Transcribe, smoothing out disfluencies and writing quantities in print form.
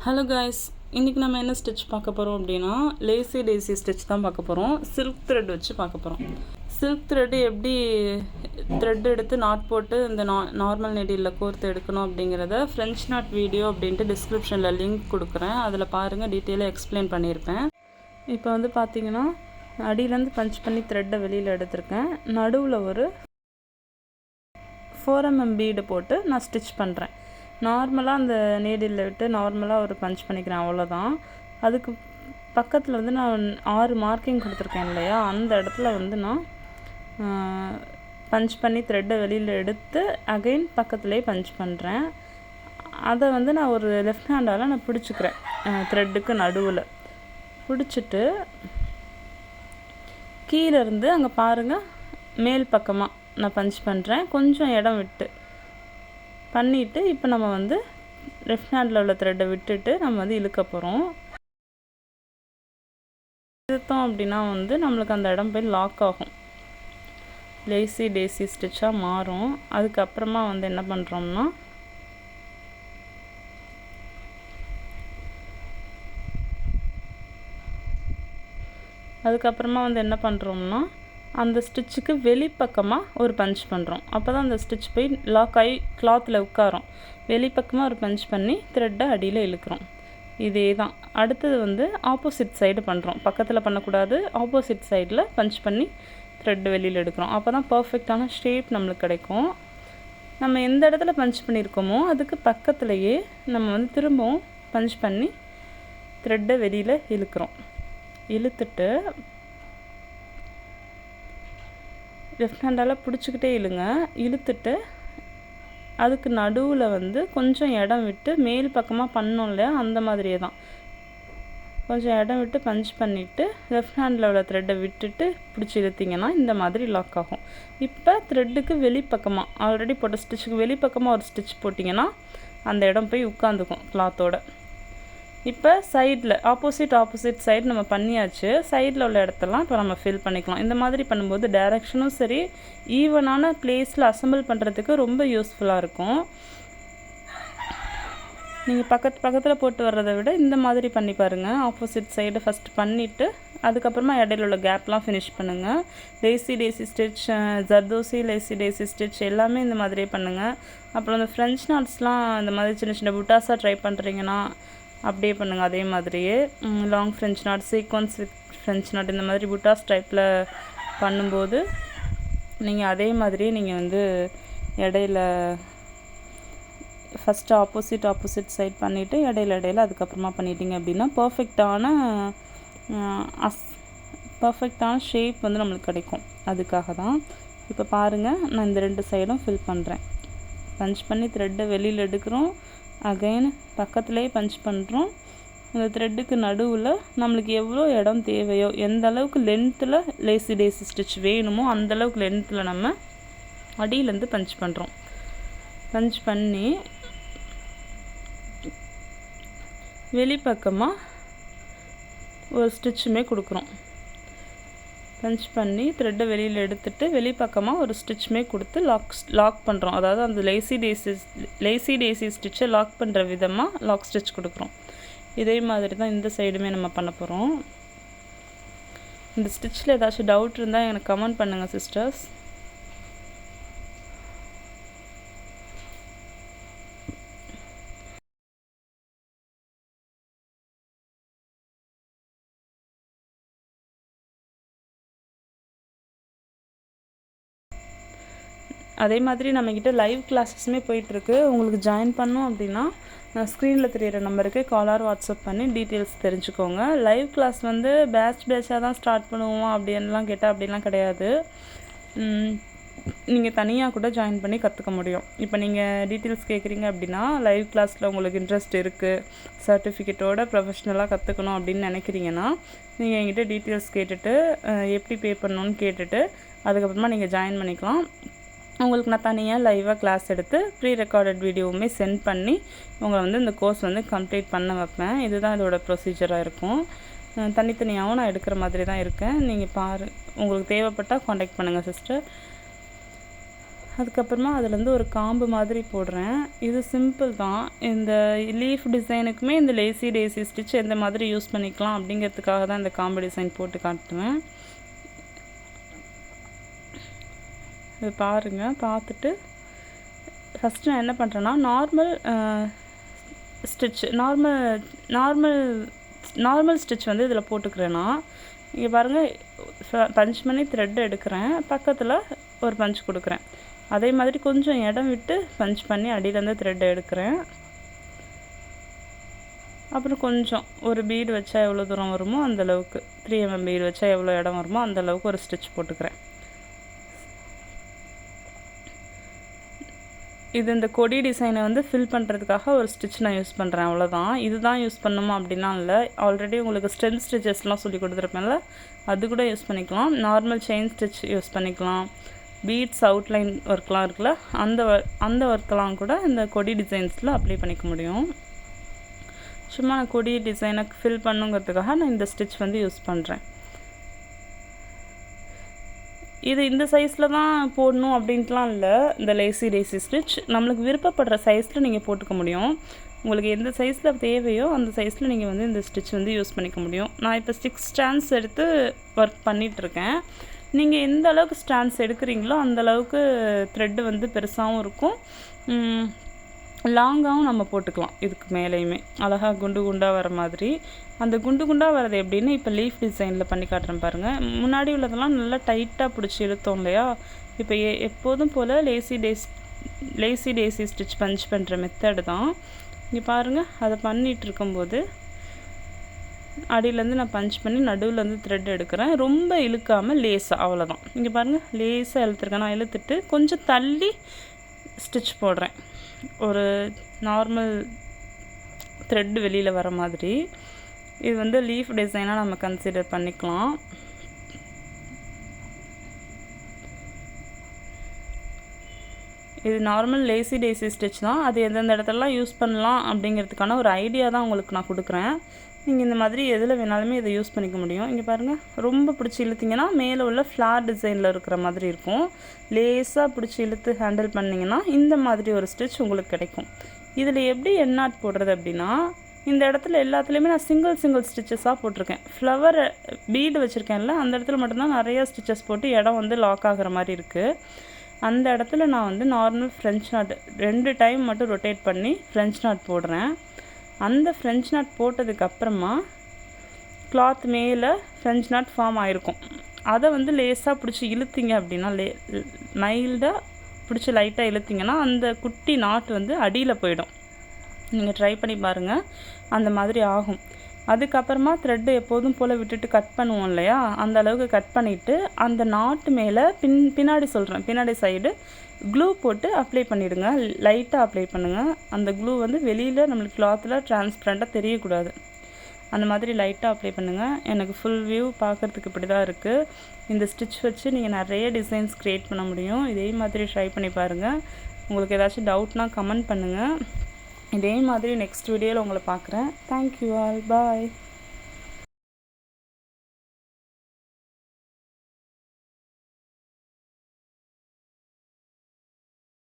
Hello guys, இன்றைக்கி நம்ம என்ன ஸ்டிச் பார்க்க போகிறோம் அப்படின்னா லேசி டேசி ஸ்டிச் தான் பார்க்க போகிறோம். சில்க் த்ரெட் வச்சு பார்க்க போகிறோம். சில்க் த்ரெட்டு எப்படி த்ரெட் எடுத்து நாட் போட்டு இந்த நார்மல் நெடியில் கோர்த்து எடுக்கணும் அப்படிங்கிறத ஃப்ரெஞ்ச் நாட் வீடியோ அப்படின்ட்டு டிஸ்கிரிப்ஷனில் லிங்க் கொடுக்குறேன். அதில் பாருங்கள், டீட்டெயிலாக எக்ஸ்பிளைன் பண்ணியிருப்பேன். இப்போ வந்து பார்த்தீங்கன்னா அடியிலேருந்து பஞ்ச் பண்ணி த்ரெட்டை வெளியில் எடுத்திருக்கேன். நடுவில் ஒரு 4mm பீடு போட்டு நான் ஸ்டிச் பண்ணுறேன். நார்மலாக அந்த நீடில் விட்டு நார்மலாக ஒரு பஞ்ச் பண்ணிக்கிறேன், அவ்வளோதான். அதுக்கு பக்கத்தில் வந்து நான் 6 மார்க்கிங் கொடுத்துருக்கேன் இல்லையா, அந்த இடத்துல வந்து நான் பஞ்ச் பண்ணி த்ரெட்டை வெளியில் எடுத்து அகைன் பக்கத்துலேயே பஞ்ச் பண்ணுறேன். அதை வந்து நான் ஒரு லெஃப்ட் ஹேண்டால் நான் பிடிச்சிக்கிறேன். த்ரெட்டுக்கு நடுவில் பிடிச்சிட்டு கீழேருந்து அங்கே பாருங்கள், மேல் பக்கமாக நான் பஞ்ச் பண்ணுறேன், கொஞ்சம் இடம் விட்டு பண்ணிவிட்டு. இப்போ நம்ம வந்து லெஃப்ட் ஹேண்டில் உள்ள த்ரெட்டை விட்டுட்டு நம்ம வந்து இழுக்க போகிறோம். இழுத்தோம் அப்படின்னா வந்து நம்மளுக்கு அந்த இடம் போய் லாக் ஆகும், லேசி டேசி ஸ்டிச்சாக மாறும். அதுக்கப்புறமா வந்து என்ன பண்ணுறோம்னா அந்த ஸ்டிச்சுக்கு வெளிப்பக்கமாக ஒரு பஞ்ச் பண்ணுறோம். அப்போ தான் அந்த ஸ்டிச் போய் லாக் ஆகி கிளாத்தில் உட்காரும். வெளிப்பக்கமாக ஒரு பஞ்ச் பண்ணி த்ரெட்டை அடியில் இழுக்கிறோம். இதே தான். அடுத்தது வந்து ஆப்போசிட் சைடு பண்ணுறோம். பக்கத்தில் பண்ணக்கூடாது, ஆப்போசிட் சைடில் பஞ்ச் பண்ணி த்ரெட்டு வெளியில் எடுக்கிறோம். அப்போ தான் பர்ஃபெக்டான ஷேப் நம்மளுக்கு கிடைக்கும். நம்ம எந்த இடத்துல பஞ்ச் பண்ணியிருக்கோமோ அதுக்கு பக்கத்துலேயே நம்ம வந்து திரும்பவும் பஞ்ச் பண்ணி த்ரெட்டை வெளியில் இழுக்கிறோம். இழுத்துட்டு லெஃப்ட் ஹேண்டால் பிடிச்சிக்கிட்டே இழுத்துட்டு அதுக்கு நடுவில் வந்து கொஞ்சம் இடம் விட்டு மேல் பக்கமாக பண்ணோம் இல்லையா, அந்த மாதிரியே தான் கொஞ்சம் இடம் விட்டு பஞ்ச் பண்ணிவிட்டு லெஃப்ட் ஹேண்டில் உள்ள த்ரெட்டை விட்டுட்டு பிடிச்சி இழுத்திங்கன்னா இந்த மாதிரி லாக் ஆகும். இப்போ த்ரெட்டுக்கு வெளிப்பக்கமாக ஆல்ரெடி போட்ட ஸ்டிச்சுக்கு வெளிப்பக்கமாக ஒரு ஸ்டிச் போட்டிங்கன்னா அந்த இடம் போய் உட்காந்துக்கும் கிளாத்தோட. இப்போ சைடில் ஆப்போசிட் சைடு நம்ம பண்ணியாச்சு. சைடில் உள்ள இடத்தெல்லாம் இப்போ நம்ம ஃபில் பண்ணிக்கலாம். இந்த மாதிரி பண்ணும்போது டைரெக்ஷனும் சரி, ஈவனான பிளேஸில் அசம்பிள் பண்ணுறதுக்கு ரொம்ப யூஸ்ஃபுல்லாக இருக்கும். நீங்கள் பக்கத்தில் போட்டு வர்றதை விட இந்த மாதிரி பண்ணி பாருங்கள். ஆப்போசிட் சைடு ஃபஸ்ட்டு பண்ணிவிட்டு அதுக்கப்புறமா இடையில உள்ள கேப்லாம் ஃபினிஷ் பண்ணுங்கள். Lazy daisy stitch, zardozi lazy daisy stitch எல்லாமே இந்த மாதிரியே பண்ணுங்கள். அப்புறம் இந்த ஃப்ரெஞ்ச் நாட்ஸ்லாம் இந்த மாதிரி சின்ன சின்ன புட்டாஸாக ட்ரை பண்ணுறீங்கன்னா அப்படியே பண்ணுங்கள். அதே மாதிரியே long French not, sequence with French not இந்த மாதிரி புட்டாஸ் டைப்பில் பண்ணும்போது நீங்கள் அதே மாதிரியே நீங்கள் வந்து இடையில ஃபஸ்ட்டு ஆப்போசிட் சைட் பண்ணிவிட்டு இடையில அதுக்கப்புறமா பண்ணிட்டீங்க அப்படின்னா பர்ஃபெக்டான ஷேப் வந்து நம்மளுக்கு கிடைக்கும். அதுக்காக தான் இப்போ பாருங்கள், நான் இந்த 2 சைடும் ஃபில் பண்ணுறேன். பஞ்ச் பண்ணி த்ரெட்டை வெளியில் எடுக்கிறோம், அகைன் பக்கத்துலேயே பஞ்ச் பண்ணுறோம். இந்த த்ரெட்டுக்கு நடுவில் நம்மளுக்கு எவ்வளோ இடம் தேவையோ, எந்த அளவுக்கு லென்த்தில் லேசி டேசி ஸ்டிச் வேணுமோ அந்தளவுக்கு லென்த்தில் நம்ம அடியிலேருந்து பஞ்ச் பண்ணுறோம். பஞ்ச் பண்ணி வெளிப்பக்கமாக ஒரு ஸ்டிச்சுமே கொடுக்குறோம். பஞ்ச் பண்ணி த்ரெட்டை வெளியில் எடுத்துகிட்டு வெளிப்பக்கமாக ஒரு ஸ்டிச்சுமே கொடுத்து லாக் பண்ணுறோம். அதாவது அந்த லேசி டேசி ஸ்டிச்சை லாக் பண்ணுற விதமாக லாக் ஸ்டிச் கொடுக்குறோம். இதே மாதிரி தான் இந்த சைடுமே நம்ம பண்ண போகிறோம். இந்த ஸ்டிச்சில் ஏதாச்சும் டவுட் இருந்தால் எனக்கு கமெண்ட் பண்ணுங்கள் சிஸ்டர்ஸ். அதே மாதிரி நம்மக்கிட்ட லைவ் கிளாஸஸுமே போயிட்டுருக்கு. உங்களுக்கு ஜாயின் பண்ணோம் அப்படின்னா ஸ்க்ரீனில் தெரியிற நம்பருக்கு காலர் வாட்ஸ்அப் பண்ணி டீட்டெயில்ஸ் தெரிஞ்சுக்கோங்க. லைவ் கிளாஸ் வந்து பேட்சாக தான் ஸ்டார்ட் பண்ணுவோம் அப்படின்லாம் கேட்டால் அப்படிலாம் கிடையாது. நீங்கள் தனியாக கூட ஜாயின் பண்ணி கற்றுக்க முடியும். இப்போ நீங்கள் டீட்டெயில்ஸ் கேட்குறீங்க அப்படின்னா லைவ் கிளாஸில் உங்களுக்கு இன்ட்ரெஸ்ட் இருக்குது, சர்டிஃபிகேட்டோட ப்ரொஃபஷ்னலாக கற்றுக்கணும் அப்படின்னு நினைக்கிறீங்கன்னா நீங்கள் என்கிட்ட டீட்டெயில்ஸ் கேட்டுட்டு எப்படி பே பண்ணணுன்னு கேட்டுட்டு அதுக்கப்புறமா நீங்கள் ஜாயின் பண்ணிக்கலாம். உங்களுக்கு நான் தனியாக லைவாக கிளாஸ் எடுத்து ப்ரீ ரெக்கார்டட் வீடியோவுமே சென்ட் பண்ணி உங்களை வந்து இந்த கோர்ஸ் வந்து கம்ப்ளீட் பண்ண வைப்பேன். இதுதான் இதோட ப்ரொசீஜராக இருக்கும். தனித்தனியாகவும் நான் எடுக்கிற மாதிரி தான் இருக்கேன். நீங்கள் உங்களுக்கு தேவைப்பட்டால் காண்டாக்ட் பண்ணுங்கள் சிஸ்டர். அதுக்கப்புறமா அதுலேருந்து ஒரு காம்பு மாதிரி போடுறேன். இது சிம்பிள் தான். இந்த லீஃப் டிசைனுக்குமே இந்த லேசி டேசி ஸ்டிச் எந்த மாதிரி யூஸ் பண்ணிக்கலாம் அப்படிங்கிறதுக்காக தான் இந்த காம்பு டிசைன் போட்டு காட்டுவேன். இது பாருங்கள். பார்த்துட்டு ஃபஸ்ட்டு நான் என்ன பண்ணுறேன்னா நார்மல் ஸ்டிச் நார்மல் ஸ்டிச் வந்து இதில் போட்டுக்கிறேன்னா, இங்கே பாருங்கள், பஞ்ச் பண்ணி த்ரெட் எடுக்கிறேன், பக்கத்தில் ஒரு பஞ்ச் கொடுக்குறேன். அதே மாதிரி கொஞ்சம் இடம் விட்டு பஞ்ச் பண்ணி அடியிலேருந்து த்ரெட் எடுக்கிறேன். அப்புறம் கொஞ்சம் ஒரு பீடு வச்சா எவ்வளோ தூரம் வருமோ அந்தளவுக்கு, 3 mm பீடு வச்சா எவ்வளோ இடம் வருமோ அந்தளவுக்கு ஒரு ஸ்டிச் போட்டுக்கிறேன். இது இந்த கொடி டிசைனை வந்து ஃபில் பண்ணுறதுக்காக ஒரு ஸ்டிச் நான் யூஸ் பண்ணுறேன், அவ்வளோதான். இதுதான் யூஸ் பண்ணணுமா அப்படின்லாம் இல்லை. ஆல்ரெடி உங்களுக்கு ஸ்டெம் ஸ்டிச்சஸ்லாம் சொல்லி கொடுத்துருப்பேன்ல, அது கூட யூஸ் பண்ணிக்கலாம். நார்மல் செயின் ஸ்டிச் யூஸ் பண்ணிக்கலாம். பீட்ஸ் அவுட்லைன் ஒர்க்லாம் இருக்குல்ல, அந்த ஒர்க்கெலாம் கூட இந்த கொடி டிசைன்ஸில் அப்ளை பண்ணிக்க முடியும். சும்மா நான் கொடி டிசைனை ஃபில் பண்ணுங்கிறதுக்காக நான் இந்த ஸ்டிச் வந்து யூஸ் பண்ணுறேன். இது இந்த சைஸில் தான் போடணும் அப்படின்ட்டுலாம் இல்லை. இந்த லேசி டேசி ஸ்டிச் நம்மளுக்கு விருப்பப்படுற சைஸில் நீங்கள் போட்டுக்க முடியும். உங்களுக்கு எந்த சைஸில் தேவையோ அந்த சைஸில் நீங்கள் வந்து இந்த ஸ்டிச் வந்து யூஸ் பண்ணிக்க முடியும். நான் இப்போ 6 ஸ்டாண்ட்ஸ் எடுத்து ஒர்க் பண்ணிகிட்ருக்கேன். நீங்கள் எந்த அளவுக்கு ஸ்டாண்ட்ஸ் எடுக்கிறீங்களோ அந்தளவுக்கு த்ரெட்டு வந்து பெருசாகவும் இருக்கும், லாங்காகவும் நம்ம போட்டுக்கலாம். இதுக்கு மேலேயுமே அழகாக குண்டு குண்டாக வர மாதிரி. அந்த குண்டு குண்டாக வரது எப்படின்னு இப்போ லீஃப் டிசைனில் பண்ணி காட்டுறேன் பாருங்கள். முன்னாடி உள்ளதெல்லாம் நல்லா டைட்டாக பிடிச்சி இழுத்தோம் இல்லையா, இப்போ எப்போதும் போல் லேசி டேசி ஸ்டிச் பஞ்ச் பண்ணுற மெத்தடு தான். இங்கே பாருங்கள், அதை பண்ணிகிட்டு இருக்கும்போது அடியிலேருந்து நான் பஞ்ச் பண்ணி நடுவிலேருந்து த்ரெட் எடுக்கிறேன். ரொம்ப இழுக்காமல் லேஸாக, அவ்வளோதான். இங்கே பாருங்கள், லேஸாக இழுத்துருக்கேன். நான் இழுத்துட்டு கொஞ்சம் தள்ளி ஸ்டிச் போடுறேன், ஒரு நார்மல் த்ரெட்டு வெளியில் வர மாதிரி. இது வந்து லீஃப் டிசைனாக நம்ம கன்சிடர் பண்ணிக்கலாம். இது நார்மல் லேசி டேசி ஸ்டிச் தான். அது எந்தெந்த இடத்துலலாம் யூஸ் பண்ணலாம் அப்படிங்கிறதுக்கான ஒரு ஐடியா தான் உங்களுக்கு நான் கொடுக்குறேன். நீங்கள் இந்த மாதிரி எதில் வேணாலுமே இதை யூஸ் பண்ணிக்க முடியும். இங்கே பாருங்கள், ரொம்ப பிடிச்சி இழுத்திங்கன்னா மேலே உள்ள ஃப்ளார் டிசைனில் இருக்கிற மாதிரி இருக்கும். லேஸாக பிடிச்சி இழுத்து ஹேண்டில் பண்ணிங்கன்னா இந்த மாதிரி ஒரு ஸ்டிச் உங்களுக்கு கிடைக்கும். இதில் எப்படி எண்ணாட் போடுறது அப்படின்னா, இந்த இடத்துல எல்லாத்துலேயுமே நான் சிங்கிள் ஸ்டிச்சஸாக போட்டிருக்கேன். ஃப்ளவர் பீடு வச்சுருக்கேன்ல, அந்த இடத்துல மட்டும்தான் நிறையா ஸ்டிச்சஸ் போட்டு இடம் வந்து லாக் ஆகிற மாதிரி இருக்குது. அந்த இடத்துல நான் வந்து நார்மல் ஃப்ரெஞ்ச் நாட் 2 டைம் மட்டும் ரொட்டேட் பண்ணி ஃப்ரெஞ்ச் நாட் போடுறேன். அந்த ஃப்ரெஞ்ச் நாட் போட்டதுக்கப்புறமா கிளாத் மேலே ஃப்ரெஞ்ச் நாட் ஃபார்ம் ஆகிருக்கும். அதை வந்து லேஸாக பிடிச்சி இழுத்திங்க அப்படின்னா, மைல்டாக பிடிச்சி லைட்டாக இழுத்திங்கன்னா அந்த குட்டி நாட் வந்து அடியில் போயிடும். நீங்கள் ட்ரை பண்ணி பாருங்கள், அந்த மாதிரி ஆகும். அதுக்கப்புறமா த்ரெட்டு எப்போதும் போல் விட்டுட்டு கட் பண்ணுவோம் இல்லையா, அந்த அளவுக்கு கட் பண்ணிவிட்டு அந்த நாட்டு மேலே பின்னாடி சைடு க்ளூ போட்டு அப்ளை பண்ணிவிடுங்க. லைட்டாக அப்ளை பண்ணுங்கள். அந்த க்ளூ வந்து வெளியில் நம்மளுக்கு கிளாத்தில் டிரான்ஸ்பரண்ட்டாக தெரியக்கூடாது. அந்த மாதிரி லைட்டாக அப்ளை பண்ணுங்கள். எனக்கு ஃபுல் வியூ பார்க்குறதுக்கு இப்படி தான் இருக்குது. இந்த ஸ்டிச் வச்சு நீங்கள் நிறைய டிசைன்ஸ் க்ரியேட் பண்ண முடியும். இதே மாதிரி ட்ரை பண்ணி பாருங்கள். உங்களுக்கு ஏதாச்சும் டவுட்னால் கமெண்ட் பண்ணுங்கள். இதே மாதிரி நெக்ஸ்ட் வீடியோவில் உங்களை பார்க்குறேன். தேங்க்யூ ஆல், பாய்.